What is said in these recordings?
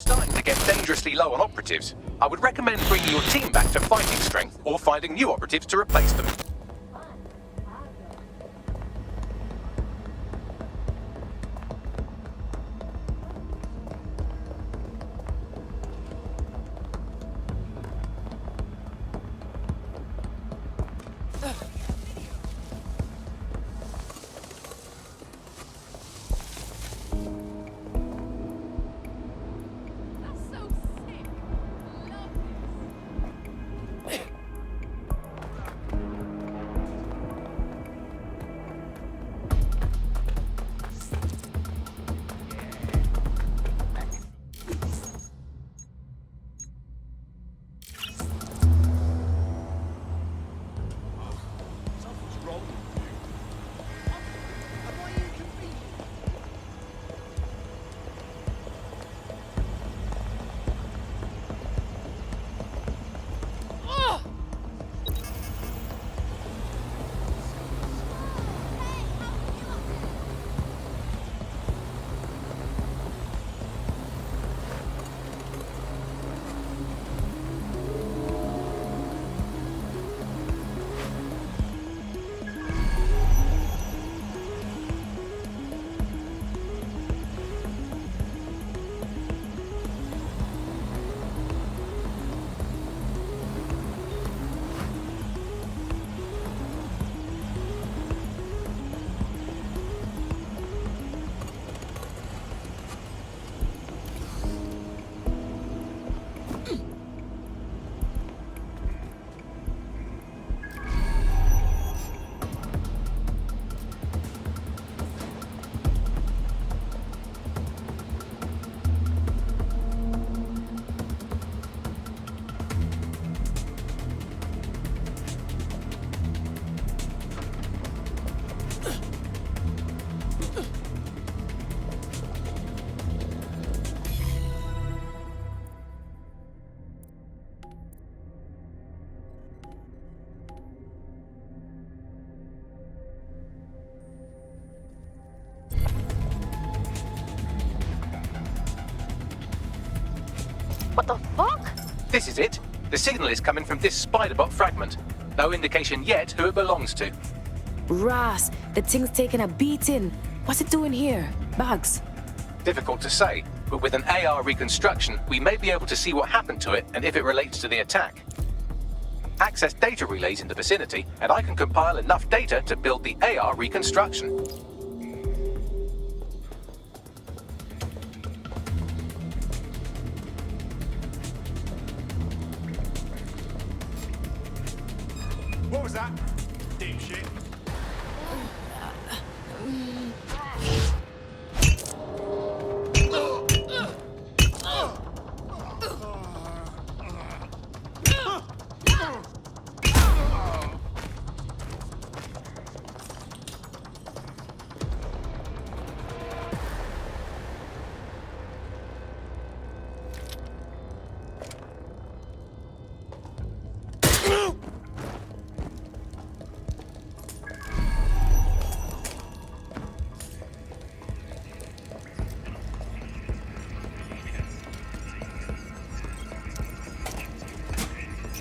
Starting to get dangerously low on operatives. I would recommend bringing your team back to fighting strength or finding new operatives to replace them. What the fuck? This is it. The signal is coming from this spiderbot fragment. No indication yet who it belongs to. Ras, the thing's taking a beating. What's it doing here? Bugs. Difficult to say, but with an AR reconstruction, we may be able to see what happened to it and if it relates to the attack. Access data relays in the vicinity, and I can compile enough data to build the AR reconstruction. What was that? Dipshit.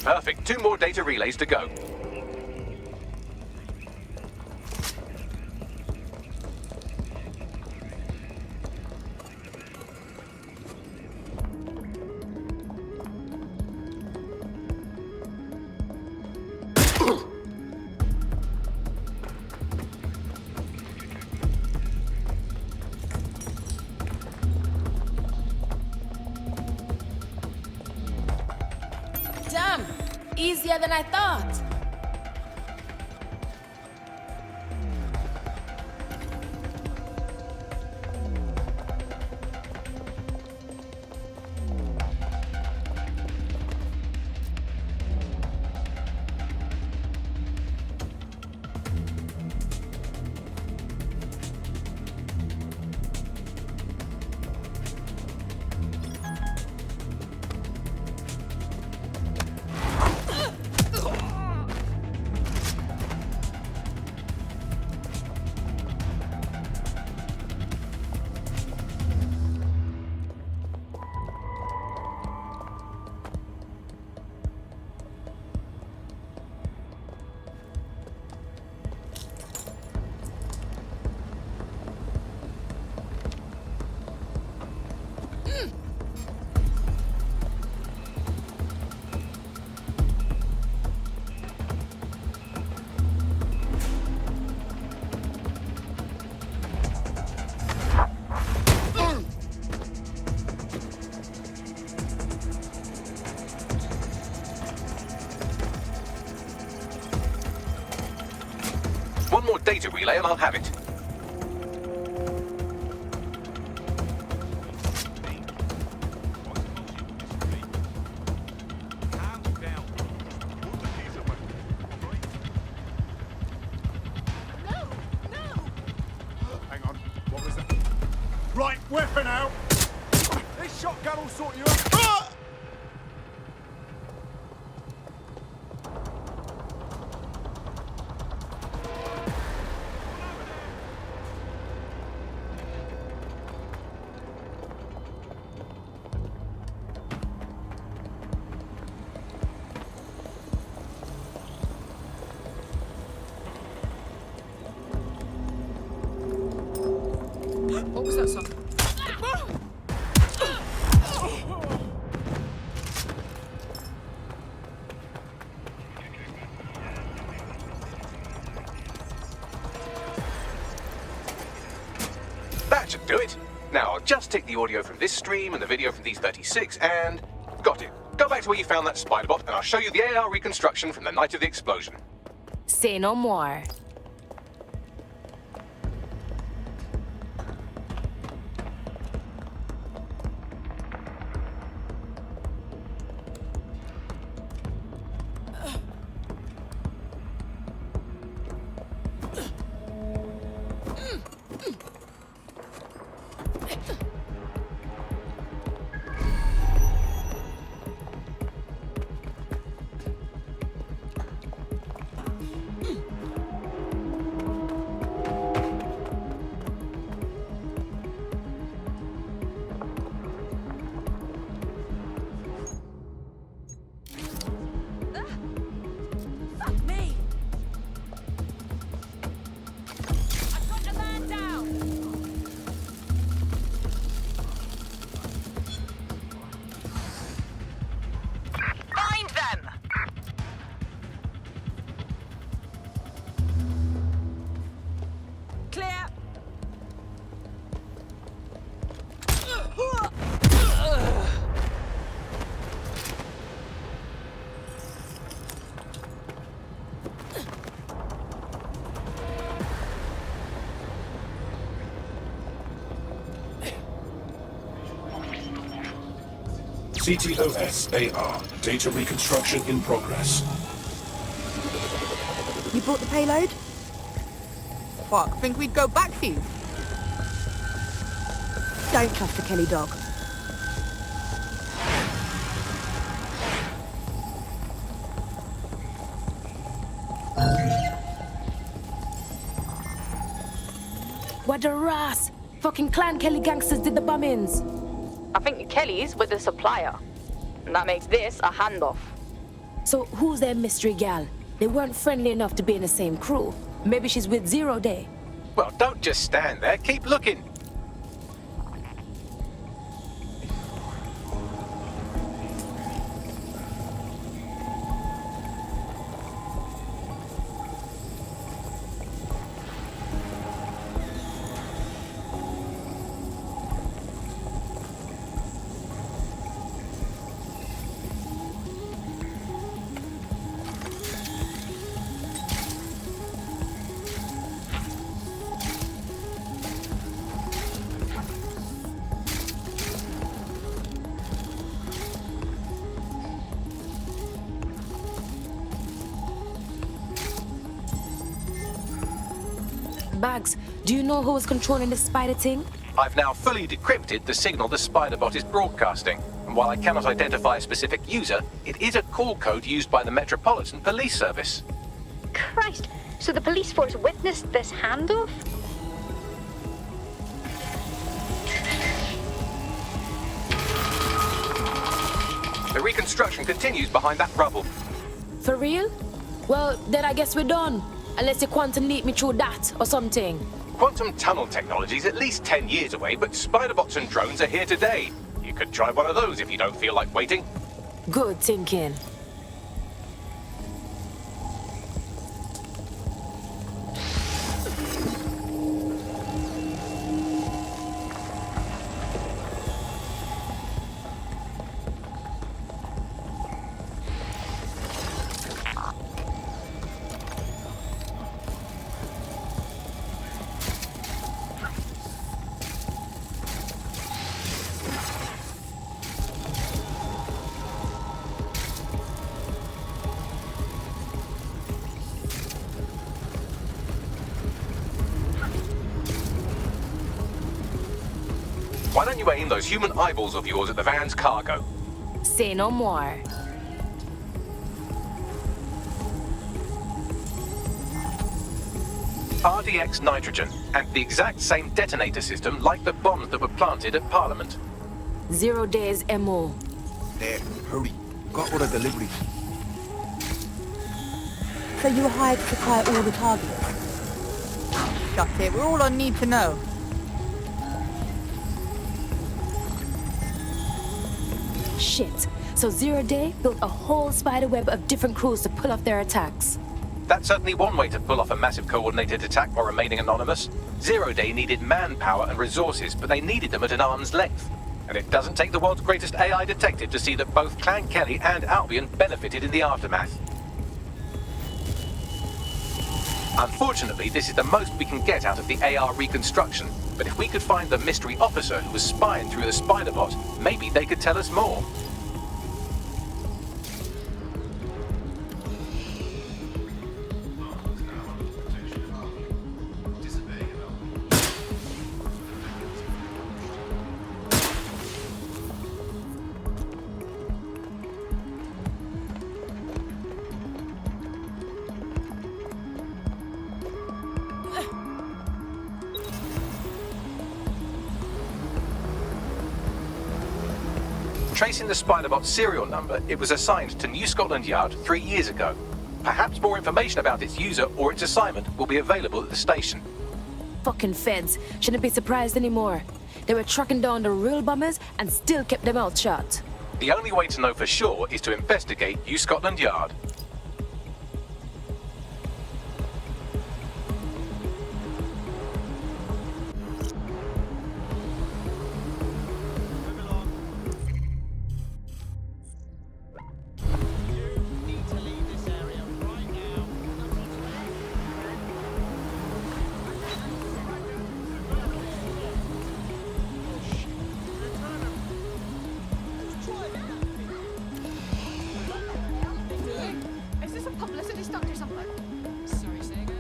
Perfect. 2 more data relays to go. Damn, easier than I thought. One more data relay and I'll have it. Hang on, what was that? Right, weapon out! This shotgun will sort you out. Ah! What was that song? That should do it. Now I'll just take the audio from this stream and the video from these 36 and... Got it. Go back to where you found that spider bot and I'll show you the AR reconstruction from the night of the explosion. Say no more. Fuck me! I've got a man down! Find them! Clear! CTOS AR. Data reconstruction in progress. You brought the payload? Fuck, think we'd go back for you? Don't cuff the Kelly dog. What the ras? Fucking Clan Kelly gangsters did the bombings. I think the Kellys were the supplier. And that makes this a handoff. So who's their mystery gal? They weren't friendly enough to be in the same crew. Maybe she's with Zero Day. Well, don't just stand there. Keep looking. Bags, do you know who was controlling the spider thing? I've now fully decrypted the signal the spider bot is broadcasting. And while I cannot identify a specific user, it is a call code used by the Metropolitan Police Service. Christ, so the police force witnessed this handoff? The reconstruction continues behind that rubble. For real? Well, then I guess we're done. Unless the quantum lead me through that or something. Quantum tunnel technology is at least 10 years away, but spider bots and drones are here today. You could try one of those if you don't feel like waiting. Good thinking. Why don't you aim those human eyeballs of yours at the van's cargo? Say no more. RDX nitrogen, and the exact same detonator system like the bombs that were planted at Parliament. 0 days MO. There, hurry. Got all the deliveries. So you were hired to supply all the targets? Shut it. We're all on need to know. Shit. So 0 Day built a whole spider web of different crews to pull off their attacks. That's certainly one way to pull off a massive coordinated attack while remaining anonymous. 0 Day needed manpower and resources, but they needed them at an arm's length. And it doesn't take the world's greatest AI detective to see that both Clan Kelly and Albion benefited in the aftermath. Unfortunately, this is the most we can get out of the AR reconstruction. But if we could find the mystery officer who was spying through the spider bot, maybe they could tell us more. Tracing the Spiderbot's serial number, it was assigned to New Scotland Yard 3 years ago. Perhaps more information about its user or its assignment will be available at the station. Fucking feds. Shouldn't be surprised anymore. They were tracking down the real bombers and still kept them out shut. The only way to know for sure is to investigate New Scotland Yard. Is this a publicity stunt or something? Sorry, say again?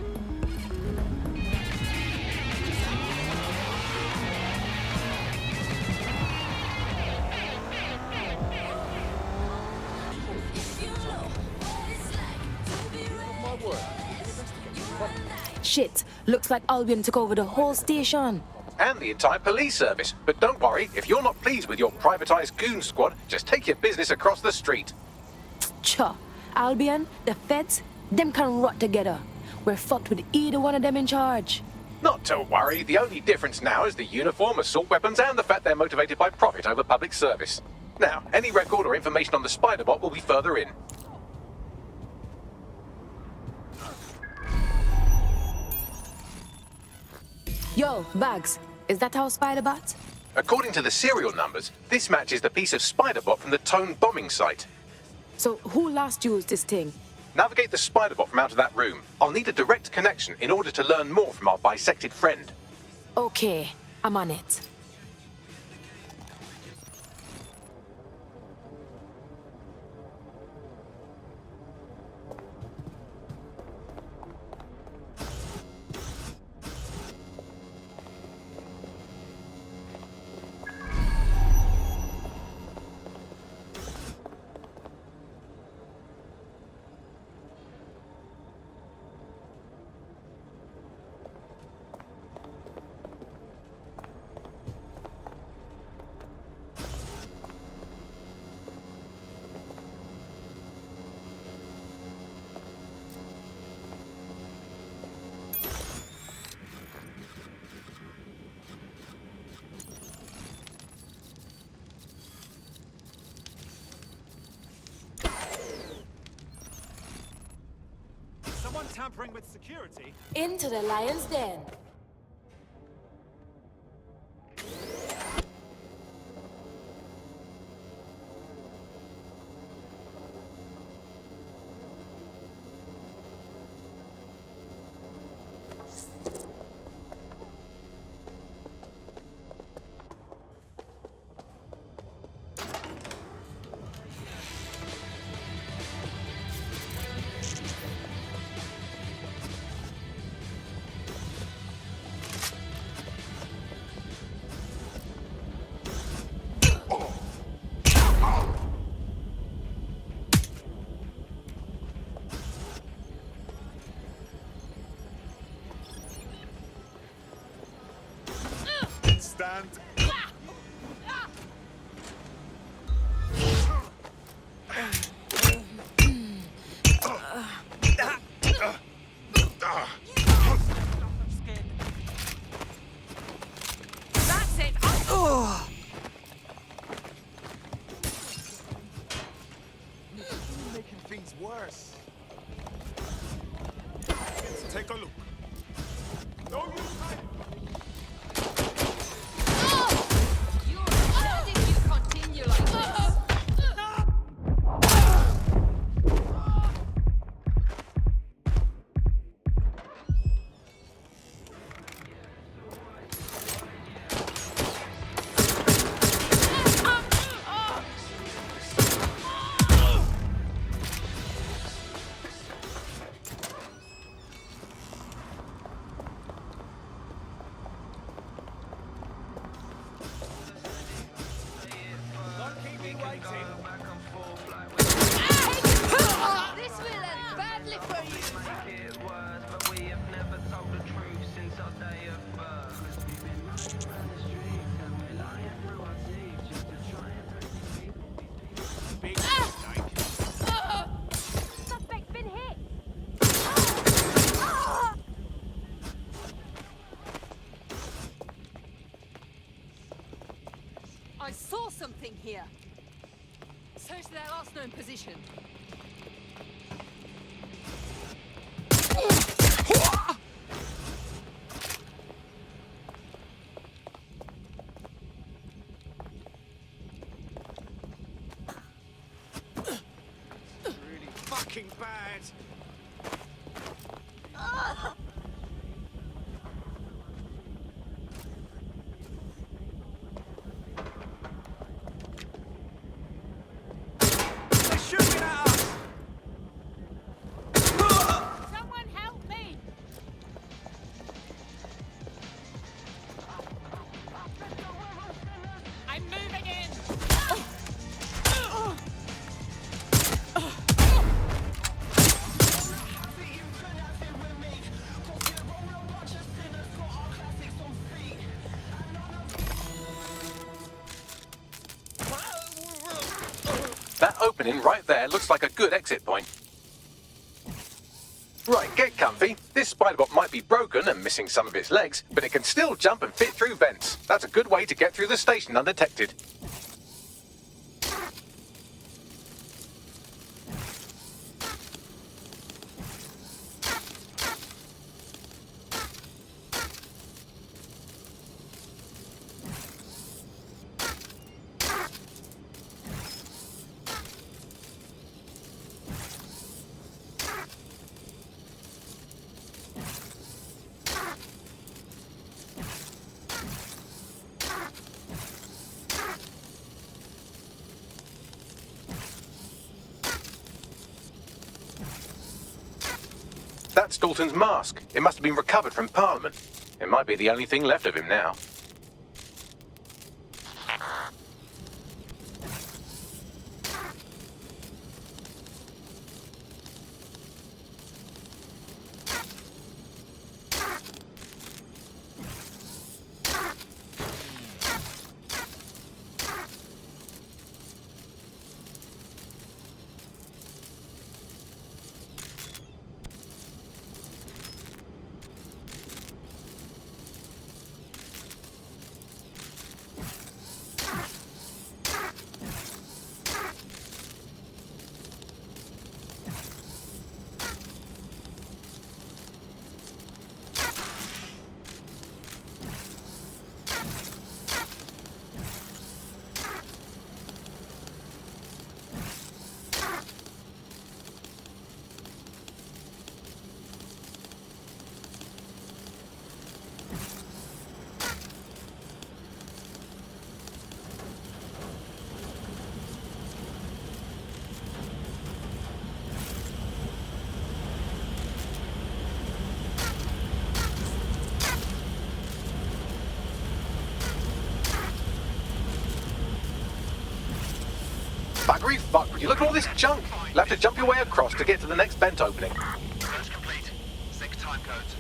Shit. Looks like Albion took over the whole station. And the entire police service. But don't worry, if you're not pleased with your privatized goon squad, just take your business across the street. Cha. Albion, the feds, them can rot together. We're fucked with either one of them in charge. Not to worry, the only difference now is the uniform, assault weapons, and the fact they're motivated by profit over public service. Now, any record or information on the Spiderbot will be further in. Yo, Bags, is that our Spiderbot? According to the serial numbers, this matches the piece of Spiderbot from the Tone bombing site. So who last used this thing? Navigate the Spiderbot from out of that room. I'll need a direct connection in order to learn more from our bisected friend. Okay, I'm on it. tampering with security? Into the lion's den. Stand. That's it. Making things worse. Let's take a look. No use hiding. You're letting you continue like this. Don't keep me waiting. This will end badly for you. Big mistake. Suspect's been hit. I saw something here. Search their last known position. Really fucking bad. They're shooting at us. Someone help me! I'm moving in! That opening right there looks like a good exit point. Right, get comfy. This spider-bot might be broken and missing some of its legs, but it can still jump and fit through vents. That's a good way to get through the station undetected. That's Dalton's mask. It must have been recovered from Parliament. It might be the only thing left of him now. Buggery fuck, would you look at all this junk? You'll have to jump your way across to get to the next vent opening. Search complete. Sync time codes.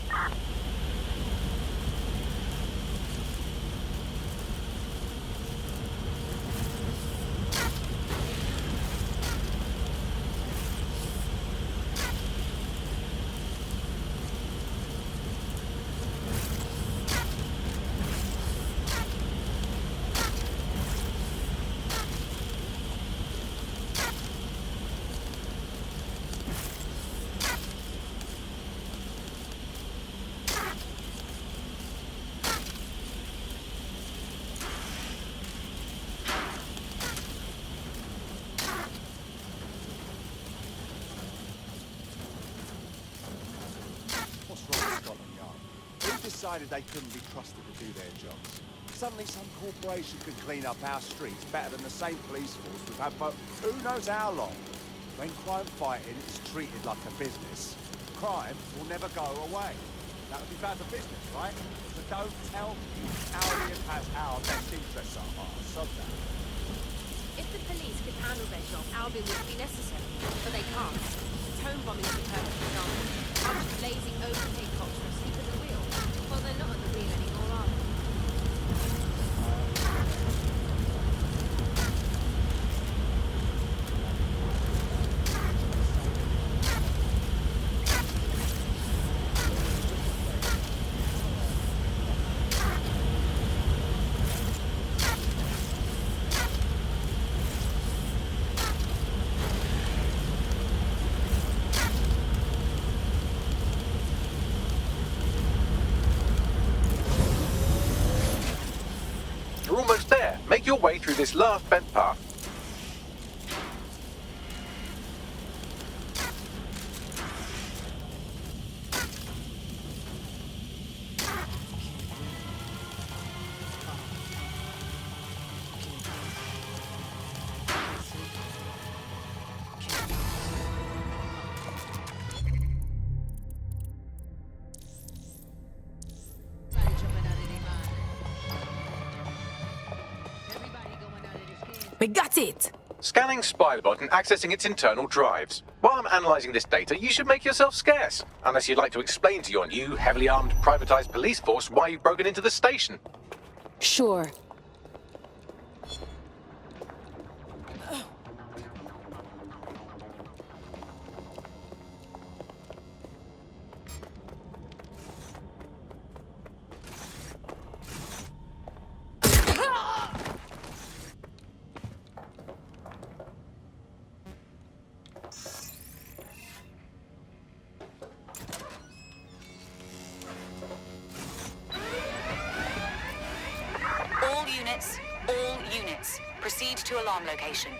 What's wrong with Scotland Yard? Who decided they couldn't be trusted to do their jobs? Suddenly some corporation could clean up our streets better than the same police force we've had for who knows how long. When crime fighting is treated like a business, crime will never go away. That would be bad for business, right? So don't tell me Albion has our best interests at heart. Sod that. If the police could handle their job, Albion wouldn't be necessary. But they can't. Home bombing is the perfect example. Bunch of blazing overpaid cops are asleep at the wheel. Well, they're not at the wheel anymore, are they? You're almost there. Make your way through this last vent path. We got it! Scanning Spiderbot and accessing its internal drives. While I'm analysing this data, you should make yourself scarce. Unless you'd like to explain to your new, heavily armed, privatised police force why you've broken into the station. Sure. All units, proceed to alarm location.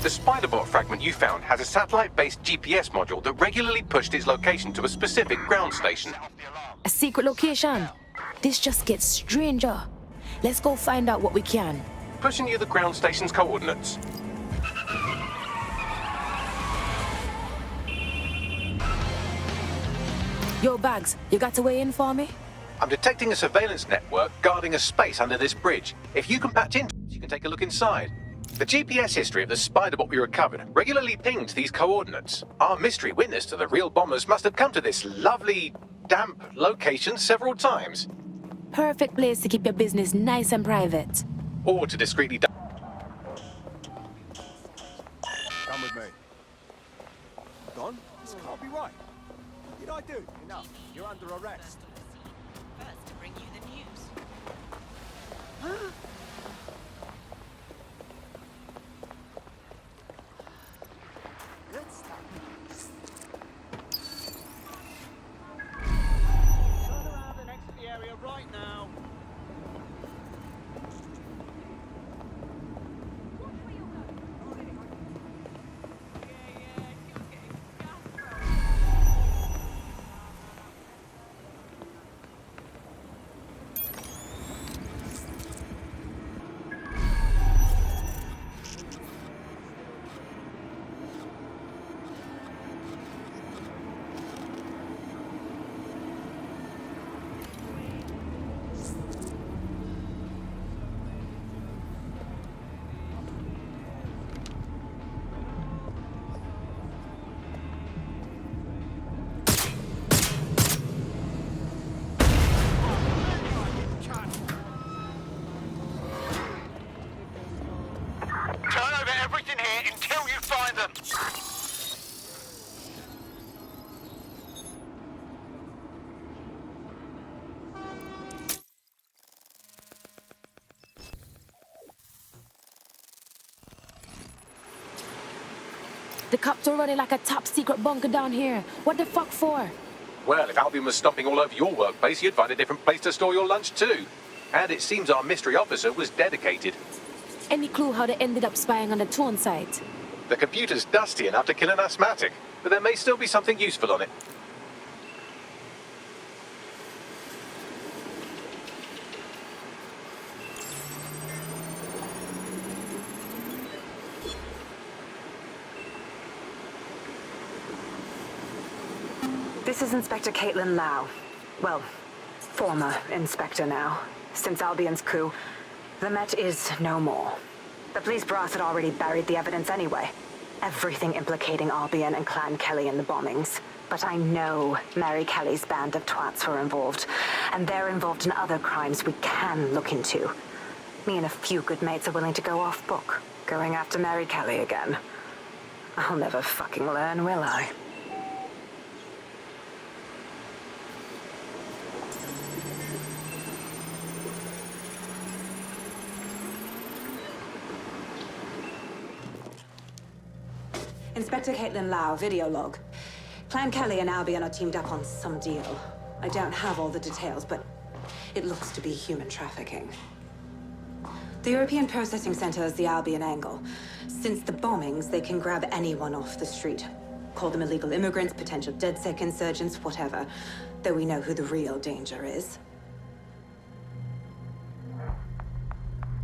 The Spiderbot fragment you found has a satellite-based GPS module that regularly pushed its location to a specific ground station. A secret location? This just gets stranger. Let's go find out what we can. Pushing you the ground station's coordinates. Yo, Bags, you got a way in for me? I'm detecting a surveillance network guarding a space under this bridge. If you can patch into it, you can take a look inside. The GPS history of the Spiderbot we recovered regularly pinged these coordinates. Our mystery witness to the real bombers must have come to this lovely, damp location several times. Perfect place to keep your business nice and private. Or to discreetly... Come with me. Don, this can't be right. What did I do? Enough. You're under arrest. First to bring you the news. Let's stop. Turn around and exit the area right now. The cops are running like a top secret bunker down here. What the fuck for? Well, if Albion was stomping all over your workplace, you'd find a different place to store your lunch too. And it seems our mystery officer was dedicated. Any clue how they ended up spying on the Tone site? The computer's dusty enough to kill an asthmatic, but there may still be something useful on it. This is Inspector Caitlin Lau. Well, former inspector now. Since Albion's coup, the Met is no more. The police brass had already buried the evidence anyway. Everything implicating Albion and Clan Kelly in the bombings. But I know Mary Kelly's band of twats were involved, and they're involved in other crimes we can look into. Me and a few good mates are willing to go off book, going after Mary Kelly again. I'll never fucking learn, will I? Inspector Caitlin Lau, video log. Clan Kelly and Albion are teamed up on some deal. I don't have all the details, but it looks to be human trafficking. The European Processing Center is the Albion angle. Since the bombings, they can grab anyone off the street. Call them illegal immigrants, potential DedSec insurgents, whatever. Though we know who the real danger is.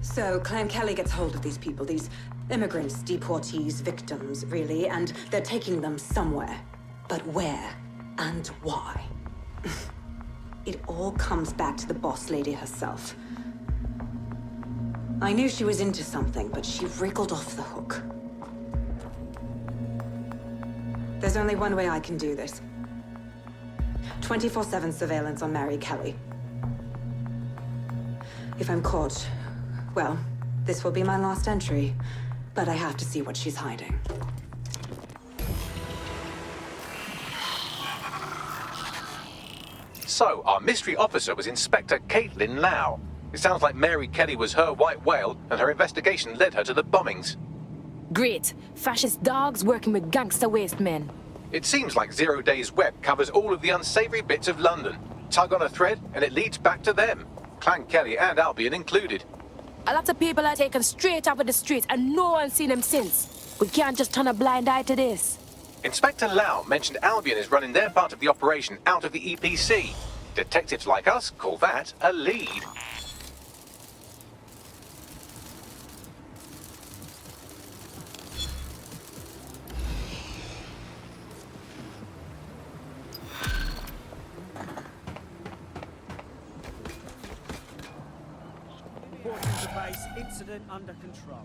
So, Clan Kelly gets hold of these people, these immigrants, deportees, victims, really, and they're taking them somewhere. But where and why? It all comes back to the boss lady herself. I knew she was into something, but she wriggled off the hook. There's only one way I can do this. 24/7 surveillance on Mary Kelly. If I'm caught, well, this will be my last entry. But I have to see what she's hiding. So, our mystery officer was Inspector Caitlin Lau. It sounds like Mary Kelly was her white whale, and her investigation led her to the bombings. Great. Fascist dogs working with gangster waste men. It seems like 0 Days Web covers all of the unsavory bits of London. Tug on a thread, and it leads back to them. Clan Kelly and Albion included. A lot of people are taken straight off of the streets and no one's seen them since. We can't just turn a blind eye to this. Inspector Lau mentioned Albion is running their part of the operation out of the EPC. Detectives like us call that a lead. Reporting to base, incident under control.